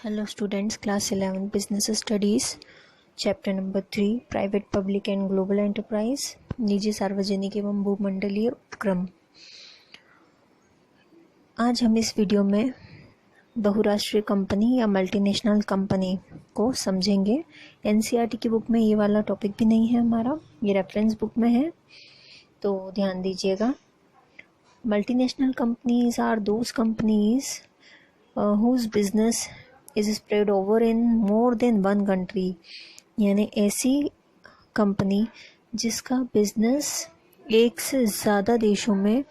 Hello students, class 11 business studies, chapter number 3 private public and global enterprise, निजी सार्वजनिक एवं भूमंडलीय उपक्रम। आज हम इस वीडियो में बहुराष्ट्रीय कंपनी या मल्टीनेशनल कंपनी को समझेंगे। एनसीईआरटी की बुक में ये वाला टॉपिक भी नहीं है हमारा, ये रेफरेंस बुक में है, तो ध्यान दीजिएगा। Multinational companies are those companies whose business is spread over in more than one country, यानी ऐसी कंपनी जिसका बिजनेस एक से ज़्यादा देशों में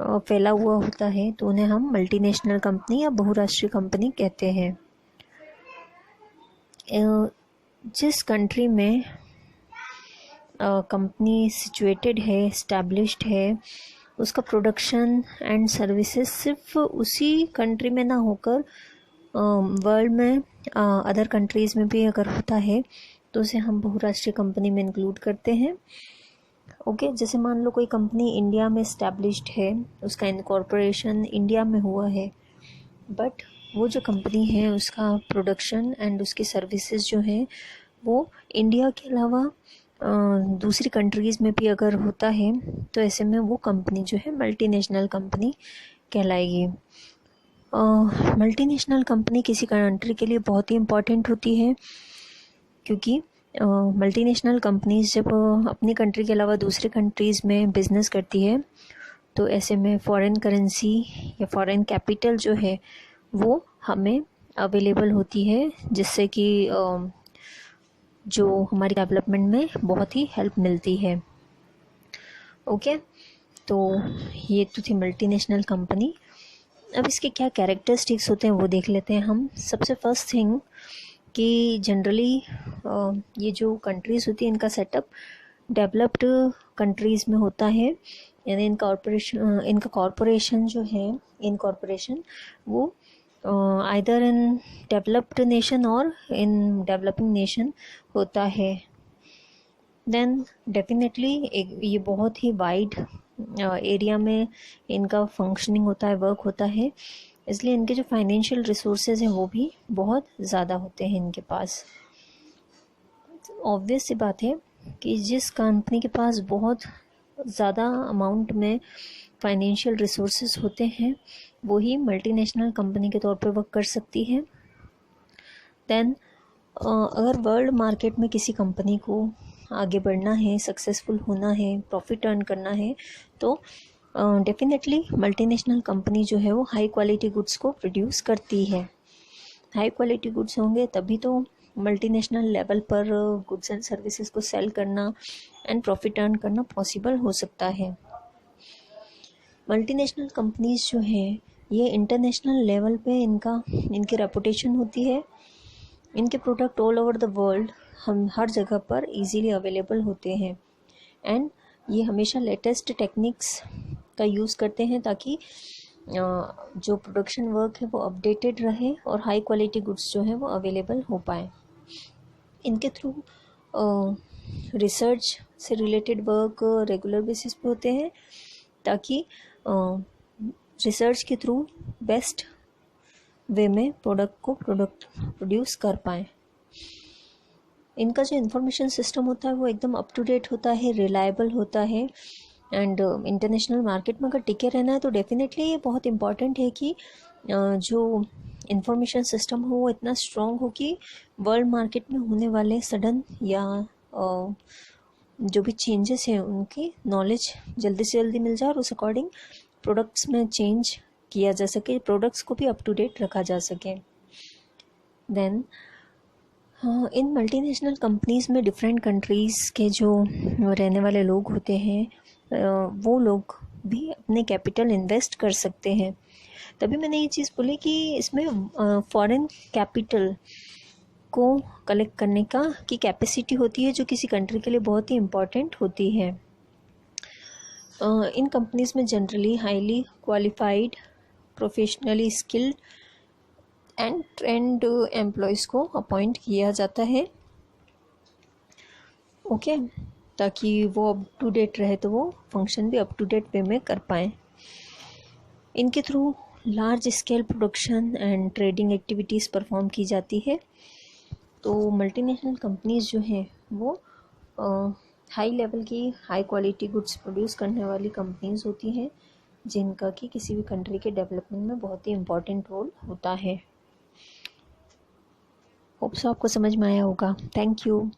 फैला हुआ होता है, तो उन्हें हम मल्टीनेशनल कंपनी या बहुराष्ट्रीय कंपनी कहते हैं। जिस कंट्री में कंपनी सिचुएटेड है, एस्टैब्लिश्ड है, उसका प्रोडक्शन एंड सर्विसेज सिर्फ उसी कंट्री में ना होकर वर्ल्ड में अदर कंट्रीज़ में भी अगर होता है तो उसे हम बहुराष्ट्रीय कंपनी में इंक्लूड करते हैं। ओके, जैसे मान लो कोई कंपनी इंडिया में इस्टेब्लिश्ड है, उसका इनकॉर्पोरेशन इंडिया में हुआ है, बट वो जो कंपनी है उसका प्रोडक्शन एंड उसकी सर्विसेज जो है वो इंडिया के अलावा दूसरी कंट्रीज़ में भी अगर होता है, तो ऐसे में वो कंपनी जो है मल्टीनेशनल कंपनी कहलाएगी। मल्टीनेशनल कंपनी किसी कंट्री के लिए बहुत ही इम्पॉर्टेंट होती है, क्योंकि मल्टीनेशनल कंपनीज जब अपनी कंट्री के अलावा दूसरे कंट्रीज़ में बिजनेस करती है, तो ऐसे में फॉरेन करेंसी या फॉरेन कैपिटल जो है वो हमें अवेलेबल होती है, जिससे कि जो हमारी डेवलपमेंट में बहुत ही हेल्प मिलती है। ओके, तो ये तो थी मल्टीनेशनल कंपनी। अब इसके क्या कैरेक्टरिस्टिक्स होते हैं वो देख लेते हैं हम। सबसे फर्स्ट थिंग कि जनरली ये जो कंट्रीज़ होती है इनका सेटअप डेवलप्ड कंट्रीज़ में होता है, यानी इनका कॉरपोरेशन जो है, इनकॉर्पोरेशन वो आइदर इन डेवलप्ड नेशन और इन डेवलपिंग नेशन होता है। देन डेफिनेटली ये बहुत ही वाइड एरिया में इनका फंक्शनिंग होता है, वर्क होता है, इसलिए इनके जो फाइनेंशियल रिसोर्सेज हैं वो भी बहुत ज़्यादा होते हैं इनके पास। ऑब्वियस सी बात है कि जिस कंपनी के पास बहुत ज़्यादा अमाउंट में फाइनेंशियल रिसोर्सेज होते हैं वो ही मल्टीनेशनल कंपनी के तौर पर वर्क कर सकती है। देन अगर वर्ल्ड मार्केट में किसी कंपनी को आगे बढ़ना है, सक्सेसफुल होना है, प्रॉफिट अर्न करना है, तो डेफिनेटली मल्टीनेशनल कंपनी जो है वो हाई क्वालिटी गुड्स को प्रोड्यूस करती है। हाई क्वालिटी गुड्स होंगे तभी तो मल्टीनेशनल लेवल पर गुड्स एंड सर्विसेज को सेल करना एंड प्रॉफिट अर्न करना पॉसिबल हो सकता है। मल्टीनेशनल कंपनीज जो हैं ये इंटरनेशनल लेवल पे इनकी रेपुटेशन होती है। इनके product all over the world हम हर जगह पर इजीली अवेलेबल होते हैं, एंड ये हमेशा लेटेस्ट टेक्निक्स का यूज़ करते हैं ताकि जो प्रोडक्शन वर्क है वो अपडेटेड रहे और हाई क्वालिटी गुड्स जो है वो अवेलेबल हो पाए। इनके थ्रू रिसर्च से रिलेटेड वर्क रेगुलर बेसिस पे होते हैं, ताकि रिसर्च के थ्रू बेस्ट वे में प्रोडक्ट प्रोड्यूस कर पाएँ। इनका जो इंफॉर्मेशन सिस्टम होता है वो एकदम अप टू डेट होता है, रिलायबल होता है, एंड इंटरनेशनल मार्केट में अगर टिके रहना है तो डेफिनेटली ये बहुत इम्पॉर्टेंट है कि जो इंफॉर्मेशन सिस्टम हो वो इतना स्ट्रॉन्ग हो कि वर्ल्ड मार्केट में होने वाले सडन या जो भी चेंजेस हैं उनकी नॉलेज जल्दी से जल्दी मिल जाए और उस अकॉर्डिंग प्रोडक्ट्स में चेंज किया जा सके, प्रोडक्ट्स को भी अप टू डेट रखा जा सके। देन इन मल्टीनेशनल कंपनीज़ में डिफरेंट कंट्रीज़ के जो रहने वाले लोग होते हैं वो लोग भी अपने कैपिटल इन्वेस्ट कर सकते हैं। तभी मैंने ये चीज़ बोली कि इसमें फॉरेन कैपिटल को कलेक्ट करने की कैपेसिटी होती है, जो किसी कंट्री के लिए बहुत ही इम्पॉर्टेंट होती है। इन कंपनीज़ में generally highly qualified, professionally skilled and trend employees को अपॉइंट किया जाता है। ओके, ताकि वो अप टू डेट रहे, तो वो फंक्शन भी अप टू डेट वे में कर पाएँ। इनके through large scale production and trading activities perform की जाती है। तो मल्टीनेशनल कंपनीज़ जो हैं वो हाई लेवल की हाई क्वालिटी गुड्स प्रोड्यूस करने वाली कंपनीज़ होती हैं, जिनका कि किसी भी कंट्री के डेवलपमेंट में बहुत ही इम्पोर्टेंट रोल होता है। होप सो आपको समझ में आया होगा। Thank you.